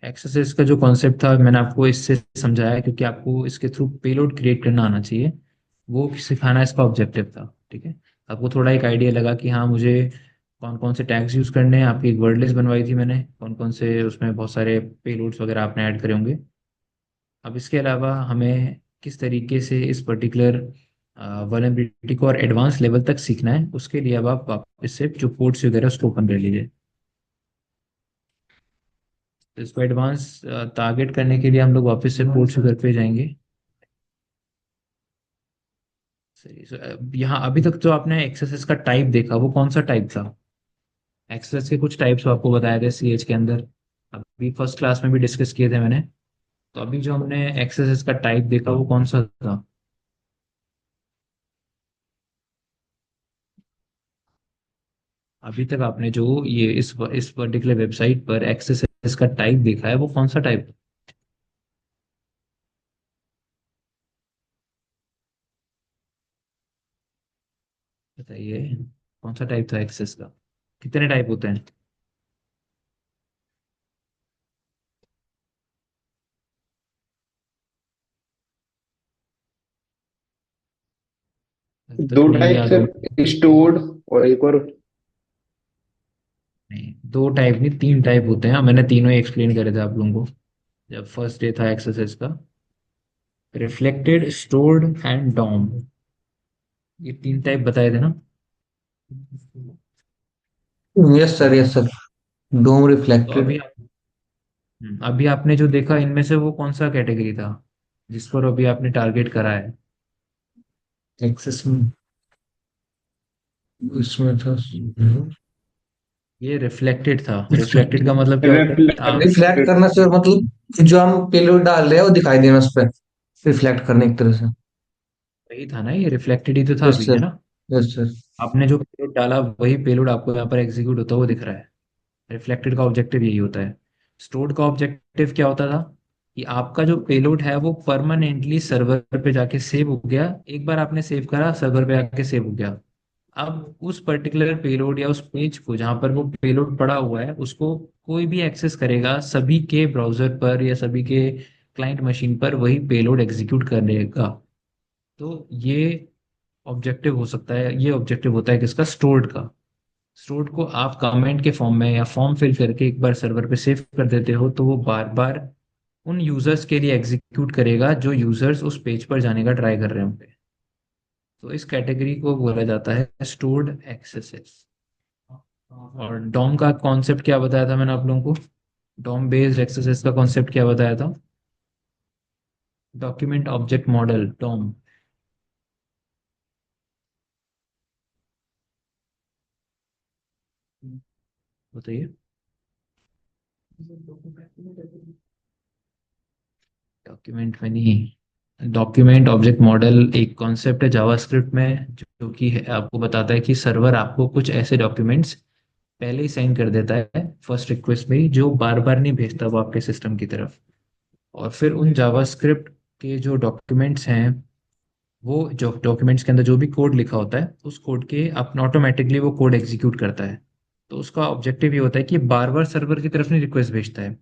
एक्सरसाइज का जो कॉन्सेप्ट था मैंने आपको इससे समझाया क्योंकि आपको इसके थ्रू पेलोड क्रिएट करना आना चाहिए, वो सिखाना इसका ऑब्जेक्टिव था। ठीक है, आपको थोड़ा एक आइडिया लगा कि हाँ मुझे कौन कौन से टैग्स यूज करने हैं, आपकी एक वर्ड लिस्ट बनवाई थी मैंने, कौन कौन से उसमें बहुत सारे पेलोड्स वगैरह आपने ऐड करे होंगे। अब इसके अलावा हमें किस तरीके से इस पर्टिकुलर वल्नरेबिलिटी को और एडवांस लेवल तक सीखना है, उसके लिए अब आप वापस से जो कोड्स वगैरह उसको ओपन कर लीजिए। तो इसको एडवांस टारगेट करने के लिए हम लोग वापस से कोड्स वगैरह पे जाएंगे। सही। यहाँ अभी तक जो आपने एक्सएसएस का टाइप देखा वो कौन सा टाइप था? एक्सएसएस के कुछ टाइप्स आपको बताए थे सीएच के अंदर, अभी फर्स्ट क्लास में भी डिस्कस किए थे मैंने। तो अभी जो हमने एक्सएसएस का टाइप देखा वो कौन सा था? अभी तक आपने जो ये इस पर्टिकुलर वेबसाइट पर एक्सएसएस का टाइप देखा है वो कौन सा टाइप? बताइए, कौन सा टाइप था एक्सेस का? कितने टाइप होते हैं? अभी तक दो नहीं टाइप याद हो? सर, स्टोर्ड और एक और। नहीं, दो टाइप नहीं, तीन टाइप होते हैं, मैंने तीनों ही एक्सप्लेन करे थे आप लोगों को जब फर्स्ट डे था एक्सएसएस का। रिफ्लेक्टेड, स्टोर्ड एंड डॉम, ये तीन टाइप बताए थे ना? Yes sir, yes sir. DOM तो रिफ्लेक्टेड। अभी आपने जो देखा इनमें से वो कौन सा कैटेगरी था जिस पर अभी आपने टारगेट करा है? एक्सेस में, इसमें था। ये रिफ्लेक्टेड था। रिफ्लेक्टेड का मतलब क्या होता है कि आप, रिफ्लेक्ट करना सर, मतलब जो हम पेलोड डाल रहे हैं वो दिखाई देना उस पर, रिफ्लेक्ट करने एक तरह से। वही था ना, ये रिफ्लेक्टेड ही तो था यस अभी, है सर, ना? Yes sir. आपने जो पेलोड डाला वही पेलोड आपको यहाँ पर एग्जीक्यूट होता हुआ दिख रहा है। रिफ्लेक्टेड का ऑब्जेक्टिव यही होता है। स्टोर्ड का ऑब्जेक्टिव क्या होता था कि आपका जो पेलोड है वो परमानेंटली सर्वर पे जाके सेव हो गया, एक बार आपने सेव करा सर्वर पे आके सेव हो गया। अब उस पर्टिकुलर पेलोड या उस पेज को जहां पर वो पेलोड पड़ा हुआ है उसको कोई भी एक्सेस करेगा, सभी के ब्राउजर पर या सभी के क्लाइंट मशीन पर वही पेलोड एग्जीक्यूट करेगा। तो ये ऑब्जेक्टिव होता है किसका? स्टोर्ड का। स्टोर्ड को आप कमेंट के फॉर्म में या फॉर्म फिल करके एक बार सर्वर पे सेव कर देते हो तो वो बार बार उन यूजर्स के लिए एग्जीक्यूट करेगा जो यूजर्स उस पेज पर जाने का ट्राई कर रहे होंगे। तो इस कैटेगरी को बोला जाता है स्टोर्ड एक्सेसेस। और डॉम का कॉन्सेप्ट क्या बताया था मैंने आप लोगों को? डॉम बेस्ड एक्सेसेस का कॉन्सेप्ट क्या बताया था? Document object model, DOM. बताइए। डॉक्यूमेंट में नहीं, डॉक्यूमेंट ऑब्जेक्ट मॉडल एक कॉन्सेप्ट है जावास्क्रिप्ट में जो कि आपको बताता है कि सर्वर आपको कुछ ऐसे डॉक्यूमेंट्स पहले ही साइन कर देता है फर्स्ट रिक्वेस्ट में ही, जो बार बार नहीं भेजता वो आपके सिस्टम की तरफ। और फिर उन जावास्क्रिप्ट के जो डॉक्यूमेंट्स हैं, वो जो डॉक्यूमेंट्स के अंदर जो भी कोड लिखा होता है उस कोड के अपना ऑटोमेटिकली वो कोड एग्जीक्यूट करता है। तो उसका ऑब्जेक्टिव ये होता है कि बार बार सर्वर की तरफ नहीं रिक्वेस्ट भेजता है।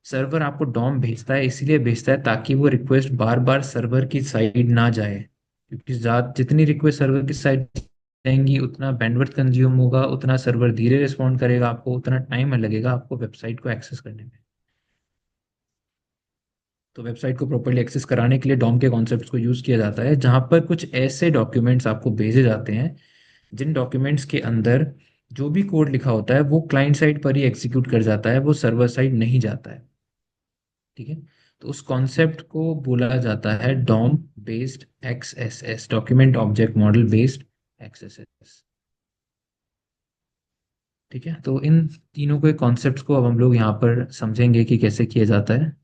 सर्वर आपको डॉम भेजता है इसलिए भेजता है ताकि वो रिक्वेस्ट बार बार सर्वर की साइड ना जाए, क्योंकि ज्यादा जितनी रिक्वेस्ट सर्वर की साइड जाएंगी उतना बैंडविड्थ कंज्यूम होगा, उतना सर्वर धीरे रिस्पॉन्ड करेगा, आपको उतना टाइम लगेगा आपको वेबसाइट को एक्सेस करने में। तो वेबसाइट को प्रॉपर्ली एक्सेस कराने के लिए डॉम के कॉन्सेप्ट्स को यूज किया जाता है, जहां पर कुछ ऐसे डॉक्यूमेंट्स आपको भेजे जाते हैं जिन डॉक्यूमेंट्स के अंदर जो भी कोड लिखा होता है वो क्लाइंट साइड पर ही एग्जीक्यूट कर जाता है, वो सर्वर साइड नहीं जाता है। ठीक है। तो उस कॉन्सेप्ट को बोला जाता है DOM based XSS, document object model based XSS. ठीक है। तो इन तीनों के कॉन्सेप्ट्स को अब हम लोग यहाँ पर समझेंगे कि कैसे किया जाता है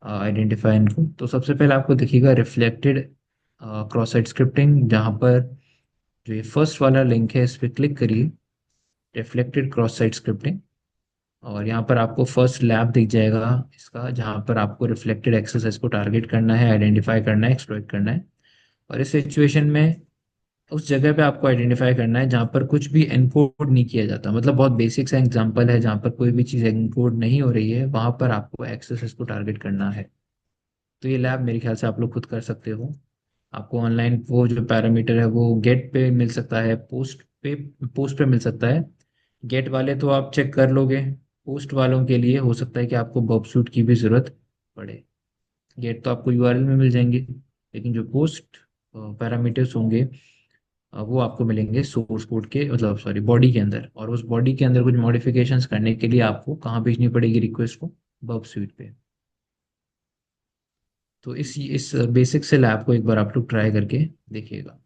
आइडेंटिफाई इनको। तो सबसे पहले आपको दिखेगा रिफ्लेक्टेड क्रॉस साइट स्क्रिप्टिंग, जहाँ पर जो ये फर्स्ट वाला लिंक है इस पर क्लिक करिए, रिफ्लेक्टेड क्रॉस साइट स्क्रिप्टिंग। और यहाँ पर आपको फर्स्ट लैब दिख जाएगा इसका, जहाँ पर आपको रिफ्लेक्टेड एक्सरसाइज को टारगेट करना है, आइडेंटिफाई करना है, एक्सप्लॉइट करना है। और इस सिचुएशन में उस जगह पे आपको आइडेंटिफाई करना है जहाँ पर कुछ भी एनकोड नहीं किया जाता, मतलब बहुत बेसिक सा एग्जांपल है, जहाँ पर कोई भी चीज़ एनकोड नहीं हो रही है वहाँ पर आपको एक्सरसाइज को टारगेट करना है। तो ये लैब मेरे ख्याल से आप लोग खुद कर सकते हो। आपको ऑनलाइन वो जो पैरामीटर है वो गेट पे मिल सकता है, पोस्ट पे मिल सकता है। गेट वाले तो आप चेक कर लोगे, पोस्ट वालों के लिए हो सकता है कि आपको बॉब सूट की भी जरूरत पड़े। गेट तो आपको यूआरएल में मिल जाएंगे, लेकिन जो पोस्ट पैरामीटर्स होंगे वो आपको मिलेंगे सोर्स कोड के, मतलब सॉरी बॉडी के अंदर। और उस बॉडी के अंदर कुछ मॉडिफिकेशंस करने के लिए आपको कहाँ भेजनी पड़ेगी रिक्वेस्ट को? बब स्वीट पे। तो इस बेसिक से लैब को एक बार आप लोग ट्राई करके देखिएगा।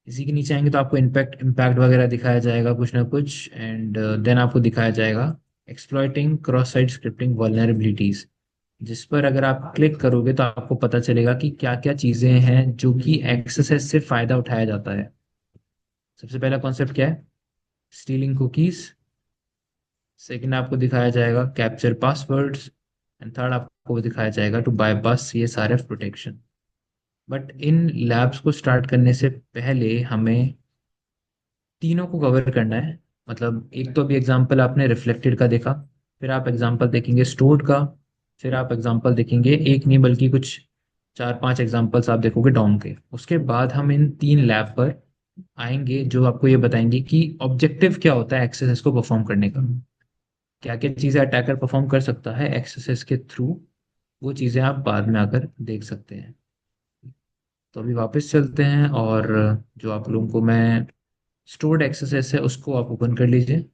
इसी के नीचे आएंगे तो आपको इम्पैक्ट इम्पैक्ट वगैरह दिखाया जाएगा कुछ ना कुछ, एंड देन आपको दिखाया जाएगा exploiting cross site scripting vulnerabilities, जिस पर अगर आप क्लिक करोगे तो आपको पता चलेगा कि क्या क्या चीजें हैं जो कि एक्सेस से फायदा उठाया जाता है। सबसे पहला कॉन्सेप्ट क्या है? Stealing cookies. सेकंड आपको दिखाया जाएगा कैप्चर पासवर्ड्स। एंड थर्ड आपको दिखाया जाएगा to bypass CSRF protection. But इन लैब्स को स्टार्ट करने से पहले हमें तीनों को कवर करना है। मतलब एक तो अभी एग्जांपल आपने रिफ्लेक्टेड का देखा, फिर आप एग्जांपल देखेंगे स्टोर्ड का, फिर आप एग्जांपल देखेंगे एक नहीं बल्कि कुछ 4-5 एग्जांपल्स आप देखोगे डॉम के। उसके बाद हम इन 3 लैब पर आएंगे जो आपको ये बताएंगे कि ऑब्जेक्टिव क्या होता है एक्सेस को परफॉर्म करने का, क्या क्या चीज़ें अटैकर परफॉर्म कर सकता है एक्सेस के थ्रू। वो चीज़ें आप बाद में आकर देख सकते हैं। तो अभी वापस चलते हैं, और जो आप लोगों को मैं स्टोर्ड एक्सेस है उसको आप ओपन कर लीजिए।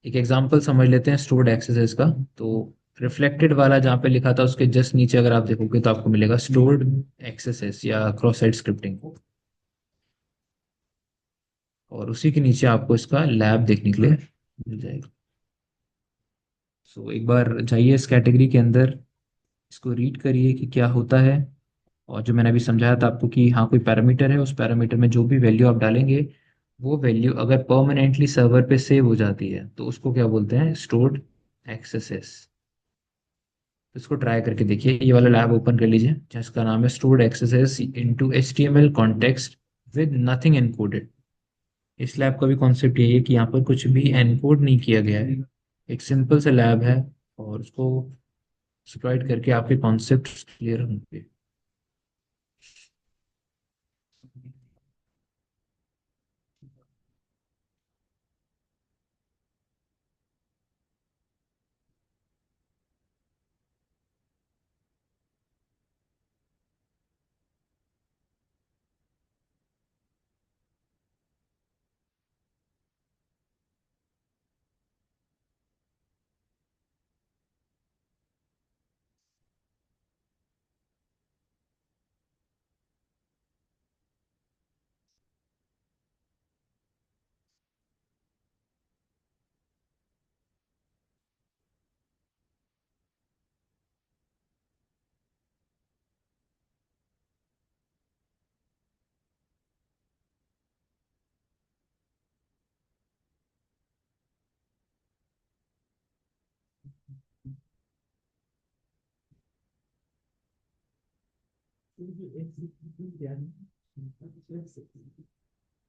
एक एग्जांपल समझ लेते हैं स्टोर्ड एक्सेस का। तो रिफ्लेक्टेड वाला जहाँ पे लिखा था उसके जस्ट नीचे अगर आप देखोगे तो आपको मिलेगा स्टोर्ड एक्सेस या क्रॉस साइट स्क्रिप्टिंग, और उसी के नीचे आपको इसका लैब देखने के लिए मिल जाएगा। सो एक बार जाइए इस कैटेगरी के अंदर, इसको रीड करिए कि क्या होता है। और जो मैंने अभी समझाया था आपको कि हाँ कोई पैरामीटर है, उस पैरामीटर में जो भी वैल्यू आप डालेंगे वो वैल्यू अगर परमानेंटली सर्वर पे सेव हो जाती है तो उसको क्या बोलते हैं? Stored axes. इसको ट्राई करके देखिए, ये वाला लैब ओपन कर लीजिए जिसका नाम है stored axes into HTML context with nothing encoded. इस लैब का भी कॉन्सेप्ट यही है कि यहाँ पर कुछ भी एनकोड नहीं किया गया है, एक सिंपल सा लैब है, और उसको एक्सप्लॉइट करके आपके कॉन्सेप्ट क्लियर होंगे।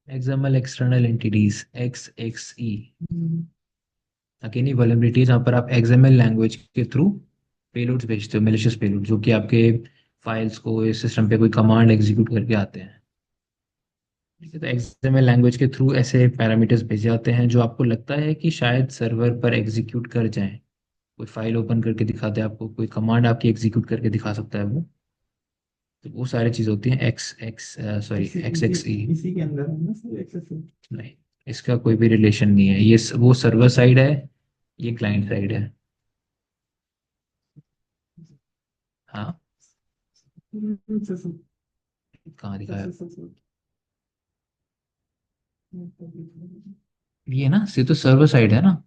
XML एक्सटर्नल एंटिटीज XXE, अकेली वल्नरेबिलिटी जहाँ पर आप XML लैंग्वेज के थ्रू पेलोड्स भेजते हो, मेलिशियस पेलोड जो कि आपके फाइल्स को इस सिस्टम पे कोई कमांड एग्जीक्यूट करके आते हैं। ठीक है, तो XML लैंग्वेज के थ्रू ऐसे पैरामीटर्स भेजे जाते हैं जो आपको लगता है कि शायद सर्वर पर एग्जीक्यूट कर जाएं। कोई फाइल ओपन करके दिखाते हैं आपको, कोई कमांड आपकी एग्जीक्यूट करके दिखा सकता है वो। तो वो सारी चीज़ होती हैं सॉरी XXE। इसी के अंदर है ना सर एक्सेस। नहीं, इसका कोई भी रिलेशन नहीं है, ये वो सर्वर साइड है, ये क्लाइंट साइड है। हाँ, कहाँ दिखाया? ये ना, ये तो सर्वर साइड है ना,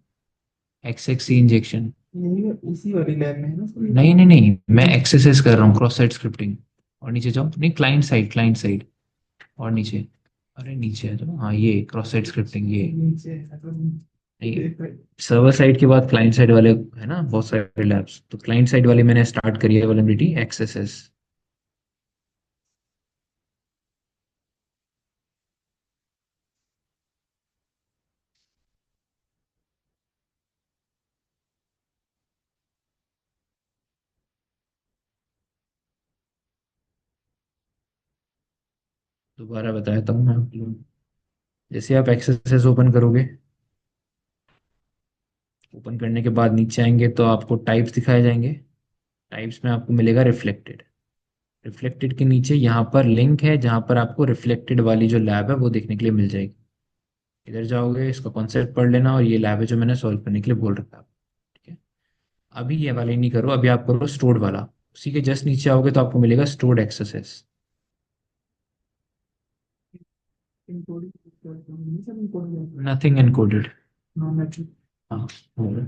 XXE इंजेक्शन। यही उसी वाली लैब में है ना सर? नहीं नहीं नहीं, मैं एक्सेस कर रहा हूँ क्रॉस साइट स्क्रिप्टिंग। और नीचे जाओ, नहीं क्लाइंट साइड, क्लाइंट साइड और नीचे। अरे नीचे है तो हाँ, ये क्रॉस साइट स्क्रिप्टिंग ये। नीचे है मतलब नहीं, सर्वर साइड के बाद क्लाइंट साइड वाले है ना बहुत सारे लैब्स, तो क्लाइंट साइड वाले मैंने स्टार्ट करी है वल्नरेबिलिटी एक्सेसेस। दोबारा बताता हूँ मैं आप लोगों को। जैसे आप एक्सेसेस ओपन करोगे, ओपन करने के बाद नीचे आएंगे तो आपको टाइप्स दिखाए जाएंगे। टाइप्स में आपको मिलेगा रिफ्लेक्टेड। रिफ्लेक्टेड के नीचे यहाँ पर लिंक है जहाँ पर आपको रिफ्लेक्टेड वाली जो लैब है वो देखने के लिए मिल जाएगी। इधर जाओगे, इसका कॉन्सेप्ट पढ़ लेना, और ये लैब है जो मैंने सॉल्व करने के लिए बोल रखा है। ठीक है, अभी ये वाले नहीं करो, अभी आप करो स्टोर्ड वाला। उसी के जस्ट नीचे आओगे तो आपको मिलेगा स्टोर्ड एक्सेसेस। इनकोडिंग नहीं sir, encoding nothing encoded. Non metric. हाँ हो गया।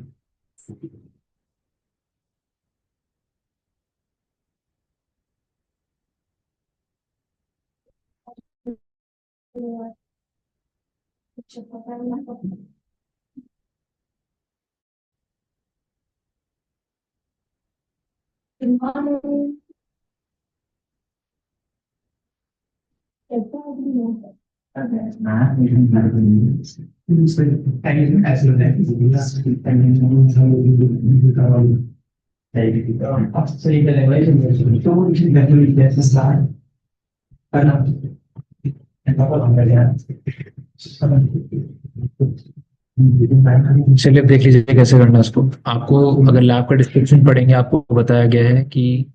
चलिए अब देख लीजिए कैसे करना है इसको। आपको अगर लैब का डिस्क्रिप्शन पढ़ेंगे आपको बताया गया है कि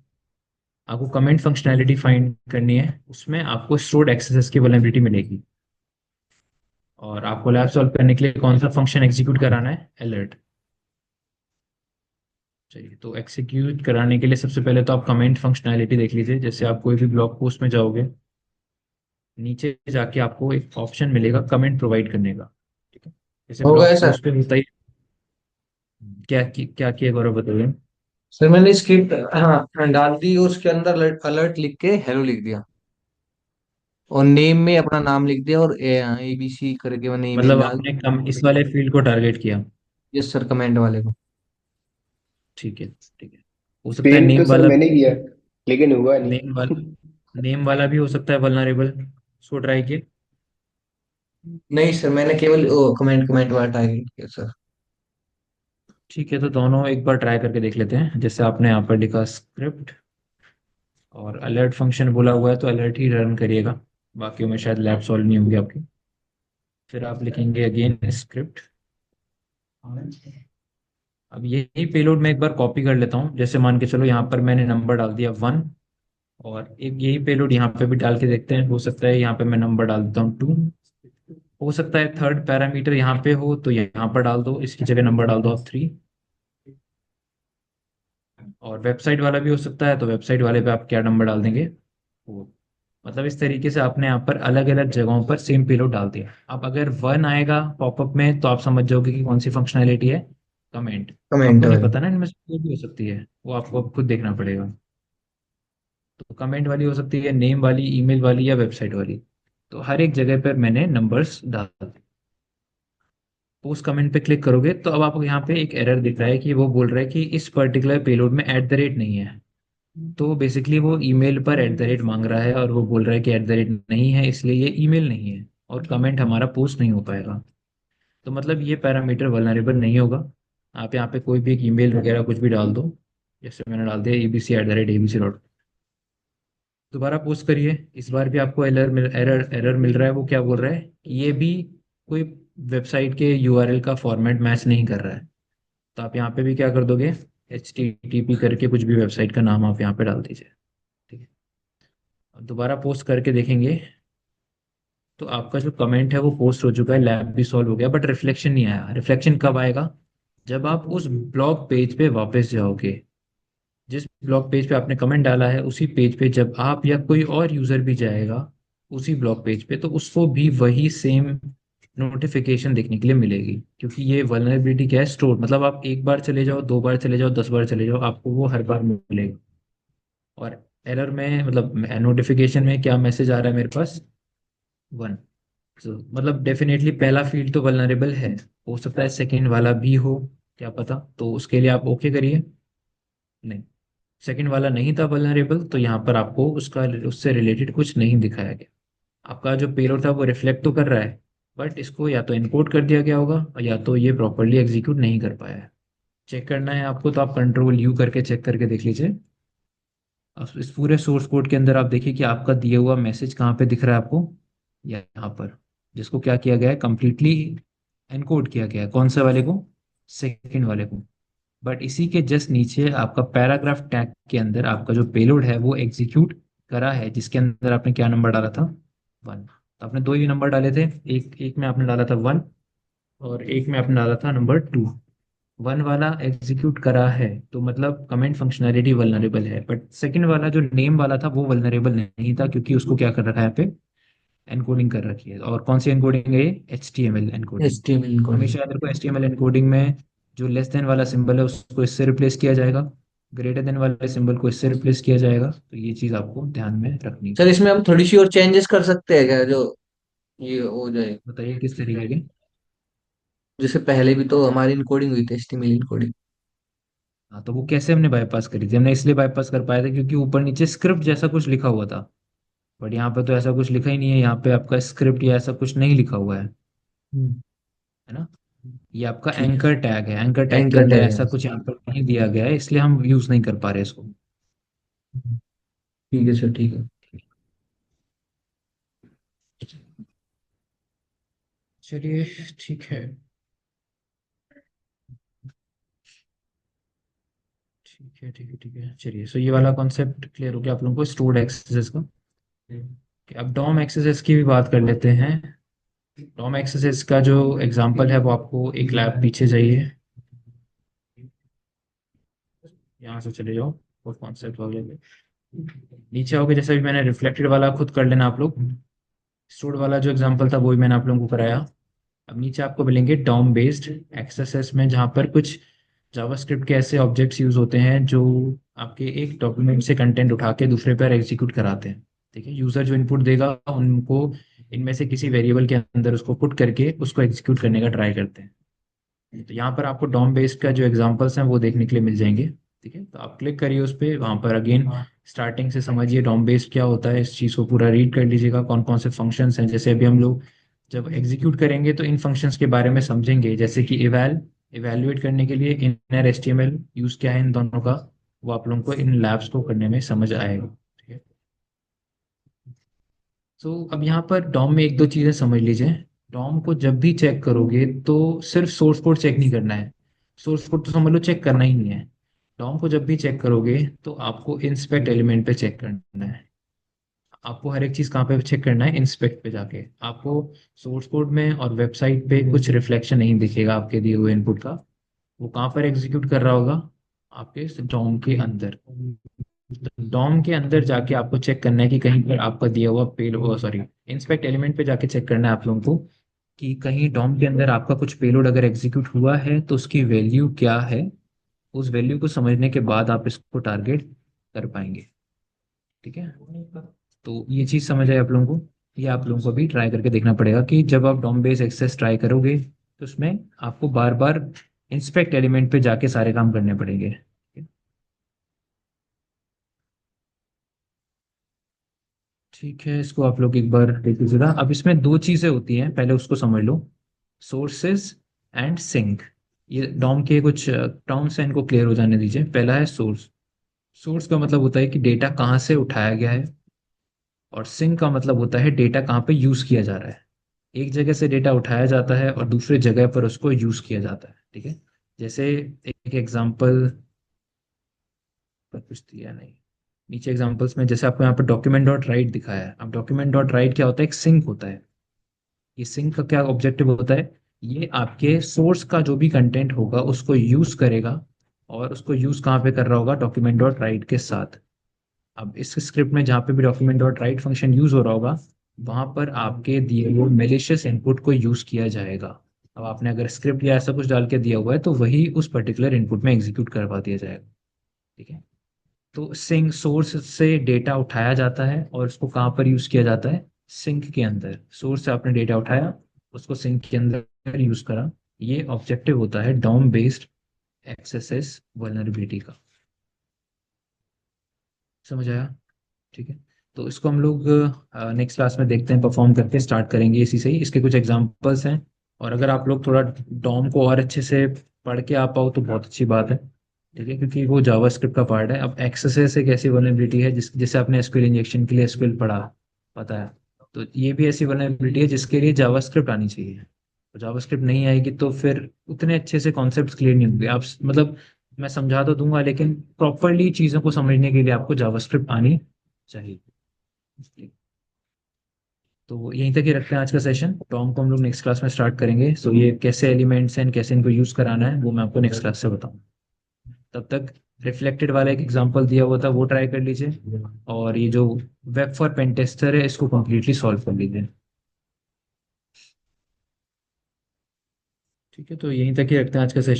आपको कमेंट फंक्शनैलिटी फाइंड करनी है, उसमें आपको स्टोर्ड एक्सेस की वल्नरेबिलिटी मिलेगी। और आपको लैब सॉल्व करने के लिए कौन सा फंक्शन एग्जीक्यूट कराना है, अलर्ट। चलिए तो एग्जीक्यूट कराने के लिए सबसे पहले तो आप कमेंट फंक्शनैलिटी देख लीजिए। जैसे आप कोई भी ब्लॉग पोस्ट में जाओगे, नीचे जाके आपको एक ऑप्शन मिलेगा कमेंट प्रोवाइड करने का। ठीक है, जैसे हो गया ब्लॉग सर। पोस्ट पे होता ही। क्या किया गौरव बताइए। सर मैंने स्क्रिप्ट हाँ डाल दी और उसके अंदर अलर्ट अलर्ट लिख के हेलो लिख दिया और नेम में अपना नाम लिख दिया और ABC करके मैंने ईमेल मतलब डाल आपने दी। कम इस वाले फील्ड को टारगेट किया। यस सर, कमेंट वाले को। ठीक है, ठीक है। हो सकता है सेम तो नेम सर वाला मैंने किया, लेकिन हुआ नहीं। नेम वाला भी हो सकता है वल्नरेबल। उसको ट्राई किए। नहीं सर, मैंने केवल कमेंट कमेंट वाला टारगेट किया सर। ठीक है, तो दोनों एक बार ट्राई करके देख लेते हैं। जैसे आपने यहाँ पर लिखा स्क्रिप्ट और अलर्ट फंक्शन बोला हुआ है तो अलर्ट ही रन करिएगा। बाकियों में शायद लैब सॉल्व नहीं होगी आपकी। फिर आप लिखेंगे अगेन स्क्रिप्ट। अब यही पेलोड मैं एक बार कॉपी कर लेता हूँ। जैसे मान के चलो यहाँ पर मैंने नंबर डाल दिया 1, और एक यही पेलोड यहाँ पे भी डाल के देखते हैं। हो सकता है यहाँ पे मैं नंबर डाल देता हूँ 2। हो सकता है थर्ड पैरामीटर यहाँ पे हो तो यहाँ पर डाल दो, इसकी जगह नंबर डाल दो आप 3। और वेबसाइट वाला भी हो सकता है तो वेबसाइट वाले पे आप क्या नंबर डाल देंगे, 4। मतलब इस तरीके से आपने यहाँ पर अलग अलग जगहों पर सेम पेलोड डाल दिया। अब अगर 1 आएगा पॉपअप में तो आप समझ जाओगे कि कौन सी फंक्शनैलिटी है, कमेंट। कमेंट आपको नहीं वाले। पता ना, इनमें से कोई भी हो सकती है, वो आपको अब खुद देखना पड़ेगा। तो कमेंट वाली हो सकती है, नेम वाली, ईमेल वाली, या वेबसाइट वाली। तो हर एक जगह पर मैंने नंबर्स डाल दिए। पोस्ट कमेंट पे क्लिक करोगे तो अब आपको यहाँ पे एक एरर दिख रहा है कि वो बोल रहा है कि इस पर्टिकुलर पेलोड में @ नहीं है। तो बेसिकली वो ईमेल पर @ मांग रहा है और वो बोल रहा है कि @ नहीं है, इसलिए ये ईमेल नहीं है और कमेंट हमारा पोस्ट नहीं हो पाएगा। तो मतलब ये पैरामीटर वल्नरेबल नहीं होगा। आप यहाँ पे कोई भी एक ईमेल वगैरह कुछ भी डाल दो। जैसे मैंने डाल दिया abc@abc.com। दोबारा पोस्ट करिए। इस बार भी आपको एरर मिल रहा है। वो क्या बोल रहा है कि ये भी कोई वेबसाइट के URL का फॉर्मेट मैच नहीं कर रहा है। तो आप यहाँ पे भी क्या कर दोगे, HTTP करके कुछ भी वेबसाइट का नाम आप यहाँ पे डाल दीजिए। ठीक है, अब दोबारा पोस्ट करके देखेंगे तो आपका जो कमेंट है वो पोस्ट हो चुका है, लैब भी सॉल्व हो गया, बट रिफ्लेक्शन नहीं आया। रिफ्लेक्शन कब आएगा, जब आप उस ब्लॉग पेज पे वापस जाओगे। जिस ब्लॉग पेज पे आपने कमेंट डाला है उसी पेज पे जब आप या कोई और यूजर भी जाएगा उसी ब्लॉग पेज पे, तो उसको भी वही सेम नोटिफिकेशन देखने के लिए मिलेगी। क्योंकि ये वल्नरेबिलिटी क्या है, स्टोर। मतलब आप एक बार चले जाओ, 2 बार चले जाओ, 10 बार चले जाओ, आपको वो हर बार मिलेगा। और एरर में मतलब नोटिफिकेशन में क्या मैसेज आ रहा है मेरे पास, 1। तो मतलब डेफिनेटली पहला फील्ड तो वल्नरेबल है। हो सकता है सेकंड वाला भी हो, क्या पता। तो उसके लिए आप ओके करिए। नहीं, सेकंड वाला नहीं था वल्नरेबल, तो यहाँ पर आपको उसका उससे रिलेटेड कुछ नहीं दिखाया गया। आपका जो पेलोड था वो रिफ्लेक्ट तो कर रहा है, बट इसको या तो इनकोड कर दिया गया होगा या तो ये प्रॉपरली एग्जीक्यूट नहीं कर पाया है। चेक करना है आपको तो आप Ctrl+U करके चेक करके देख लीजिए। अब इस पूरे सोर्स कोड के अंदर आप देखिए कि आपका दिया हुआ मैसेज कहाँ पे दिख रहा है आपको, यहाँ पर, जिसको क्या किया गया है, कंप्लीटली एनकोड किया गया है। कौन से वाले को, सेकंड वाले को। बट इसी के जस्ट नीचे आपका पैराग्राफ टैग के अंदर आपका जो पेलोड है वो एग्जीक्यूट करा है, जिसके अंदर आपने क्या नंबर डाला था, 1। तो आपने दो ही नंबर डाले थे, एक एक में आपने डाला था 1 और एक में आपने डाला था नंबर 2। 1 वाला एग्जीक्यूट करा है तो मतलब कमेंट फंक्शनैलिटी वल्नरेबल है, बट सेकंड वाला जो नेम वाला था वो वल्नरेबल नहीं था, क्योंकि उसको क्या कर रखा है यहाँ पे, एनकोडिंग कर रखी है। और कौन सी एनकोडिंग है ये? HTML encoding. HTML coding. हमेशा याद रखो HTML एनकोडिंग में जो लेस देन वाला सिंबल है उसको इससे रिप्लेस किया जाएगा, ग्रेटर देन वाले सिंबल को इससे रिप्लेस किया जाएगा। तो ये चीज़ आपको ध्यान में रखनी सर पड़ेगी। इसमें हम थोड़ी सी और चेंजेस कर सकते हैं क्या, जो ये हो जाए? बताइए किस तरीके के। जैसे पहले भी तो हमारी इनकोडिंग हुई थी, HTML इनकोडिंग। हाँ, तो वो कैसे हमने बाईपास करी थी? हमने इसलिए बाईपास कर पाया था क्योंकि ऊपर नीचे स्क्रिप्ट जैसा कुछ लिखा हुआ था। बट यहाँ पे तो ऐसा कुछ लिखा ही नहीं है, यहाँ पे आपका स्क्रिप्ट या ऐसा कुछ नहीं लिखा हुआ है ना। ये आपका ठीक एंकर टैग है, एंकर है, टैग के एंकर अंदर टैग है। ऐसा कुछ यहाँ पर नहीं दिया गया है, इसलिए हम यूज नहीं कर पा रहे इसको। ठीक है सर, ठीक है। चलिए, ठीक है। ठीक है, ठीक है, ठीक है, चलिए। सो ये वाला कॉन्सेप्ट क्लियर हो गया आप लोगों को स्टोर्ड एक्सेसेस का। कि अब डॉम एक्सेसेस की भी बात कर लेते हैं। डॉम एक्सेसेस का जो एग्जांपल है वो आपको एक लैब पीछे जाइए, यहाँ से चले जाओ वो कॉन्सेप्ट वगैरह नीचे आओगे। जैसे भी मैंने रिफ्लेक्टेड वाला खुद कर लेना आप लोग, स्टोर्ड वाला जो एग्जांपल था वो भी मैंने आप लोगों को कराया। अब नीचे आपको मिलेंगे डॉम बेस्ड एक्सेसेस में, जहाँ पर कुछ जावास्क्रिप्ट के ऐसे ऑब्जेक्ट्स यूज होते हैं जो आपके एक डॉक्यूमेंट से कंटेंट उठा के दूसरे पर एग्जीक्यूट कराते हैं। ठीक है, यूजर जो इनपुट देगा उनको इनमें से किसी वेरिएबल के अंदर उसको पुट करके उसको एग्जीक्यूट करने का ट्राई करते हैं। तो यहाँ पर आपको डॉम बेस्ड का जो एग्जांपल्स हैं वो देखने के लिए मिल जाएंगे। ठीक है, तो आप क्लिक करिए उस पर, वहाँ पर अगेन स्टार्टिंग से समझिए डॉम बेस्ड क्या होता है, इस चीज़ को पूरा रीड कर लीजिएगा, कौन कौन से फंक्शंस हैं। जैसे अभी हम लोग जब एग्जीक्यूट करेंगे तो इन फंक्शंस के बारे में समझेंगे, जैसे कि इवैल्यूएट करने के लिए इनर HTML यूज क्या है इन दोनों का, वो आप लोगों को इन लैब्स को करने में समझ आएगा। ठीक है, तो अब यहाँ पर डॉम में एक दो चीज़ें समझ लीजिए। डॉम को जब भी चेक करोगे तो सिर्फ सोर्स कोड चेक नहीं करना है, सोर्स कोड तो समझ लो चेक करना ही नहीं है। डॉम को जब भी चेक करोगे तो आपको इंस्पेक्ट एलिमेंट पे चेक करना है। आपको हर एक चीज़ कहाँ पे चेक करना है? इंस्पेक्ट पे जाके। आपको सोर्स कोड में और वेबसाइट पे कुछ रिफ्लेक्शन नहीं दिखेगा आपके दिए हुए इनपुट का। वो कहाँ पर एग्जीक्यूट कर रहा होगा? आपके डॉम के अंदर। डॉम के अंदर जाके आपको चेक करना है कि कहीं पर आपका दिया हुआ पेलोड, सॉरी, इंस्पेक्ट एलिमेंट पे जाके चेक करना है आप लोगों को कि कहीं डॉम के अंदर आपका कुछ पेलोड अगर एग्जीक्यूट हुआ है तो उसकी वैल्यू क्या है। उस वैल्यू को समझने के बाद आप इसको टारगेट कर पाएंगे। ठीक है, तो ये चीज़ समझ आए आप लोगों को? ये आप लोगों को भी ट्राई करके देखना पड़ेगा कि जब आप डॉम बेस एक्सेस ट्राई करोगे तो उसमें आपको बार बार इंस्पेक्ट एलिमेंट पे जाके सारे काम करने पड़ेंगे। ठीक है, इसको आप लोग एक बार देख लीजिएगा। अब इसमें दो चीजें होती हैं, पहले उसको समझ लो। Sources and sink. ये डॉम के कुछ टर्म्स हैं, इनको क्लियर हो जाने दीजिए। पहला है सोर्स। सोर्स का मतलब होता है कि डेटा कहाँ से उठाया गया है, और सिंक का मतलब होता है डेटा कहाँ पे यूज किया जा रहा है। एक जगह से डेटा उठाया जाता है और दूसरे जगह पर उसको यूज किया जाता है। ठीक है, जैसे एक एग्जांपल पर कुछ दिया नहीं, नीचे एग्जांपल्स में जैसे आपको यहाँ पर डॉक्यूमेंट डॉट राइट दिखाया है। अब डॉक्यूमेंट डॉट राइट क्या होता है? एक सिंक होता है। ये सिंक का क्या ऑब्जेक्टिव होता है? ये आपके सोर्स का जो भी कंटेंट होगा उसको यूज करेगा, और उसको यूज कहाँ पे कर रहा होगा? डॉक्यूमेंट डॉट राइट के साथ। अब इस स्क्रिप्ट में जहाँ पे भी document dot right function use हो रहा होगा, वहां पर आपके दिए हुए मेलिशियस इनपुट को यूज किया जाएगा। अब आपने अगर स्क्रिप्ट या ऐसा कुछ डाल के दिया हुआ है तो वही उस पर्टिकुलर इनपुट में एग्जीक्यूट करवा दिया जाएगा। ठीक है, तो सिंक सोर्स से डेटा उठाया जाता है और उसको कहाँ पर यूज किया जाता है? सिंक के अंदर। सोर्स से आपने डेटा उठाया, उसको सिंक के अंदर यूज करा। ये ऑब्जेक्टिव होता है डॉम बेस्ड एक्सेस वल्नरेबिलिटी का। समझ आया? ठीक है, तो इसको हम लोग नेक्स्ट क्लास में देखते हैं, परफॉर्म करके स्टार्ट करेंगे इसी से ही। इसके कुछ एग्जांपल्स हैं, और अगर आप लोग थोड़ा डॉम को और अच्छे से पढ़ के आ पाओ तो बहुत अच्छी बात है। ठीक है, क्योंकि वो जावास्क्रिप्ट का पार्ट है। अब एक्सेस एक ऐसी वल्नरेबिलिटी है जैसे आपने एसक्यूएल इंजेक्शन के लिए एसक्यूएल पढ़ा, पता है, तो ये भी ऐसी वल्नरेबिलिटी है जिसके लिए जावास्क्रिप्ट आनी चाहिए। तो जावास्क्रिप्ट नहीं आएगी तो फिर उतने अच्छे से कॉन्सेप्ट्स क्लियर नहीं होंगे। आप मतलब मैं समझा तो दूंगा, लेकिन प्रॉपरली चीज़ों को समझने के लिए आपको जावास्क्रिप्ट आनी चाहिए। तो यहीं तक ही रखते हैं आज का सेशन। टॉम को हम लोग नेक्स्ट क्लास में स्टार्ट करेंगे। सो ये कैसे एलिमेंट्स हैं, कैसे इनको यूज कराना है, वो मैं आपको नेक्स्ट क्लास से बताऊँ। तब तक रिफ्लेक्टेड वाला एक एग्जांपल दिया हुआ था, वो ट्राई कर लीजिए। और ये जो वेब फॉर पेन टेस्टर है, इसको कम्प्लीटली सॉल्व कर लीजिए। ठीक है, तो यहीं तक ही रखते हैं आज का सेशन।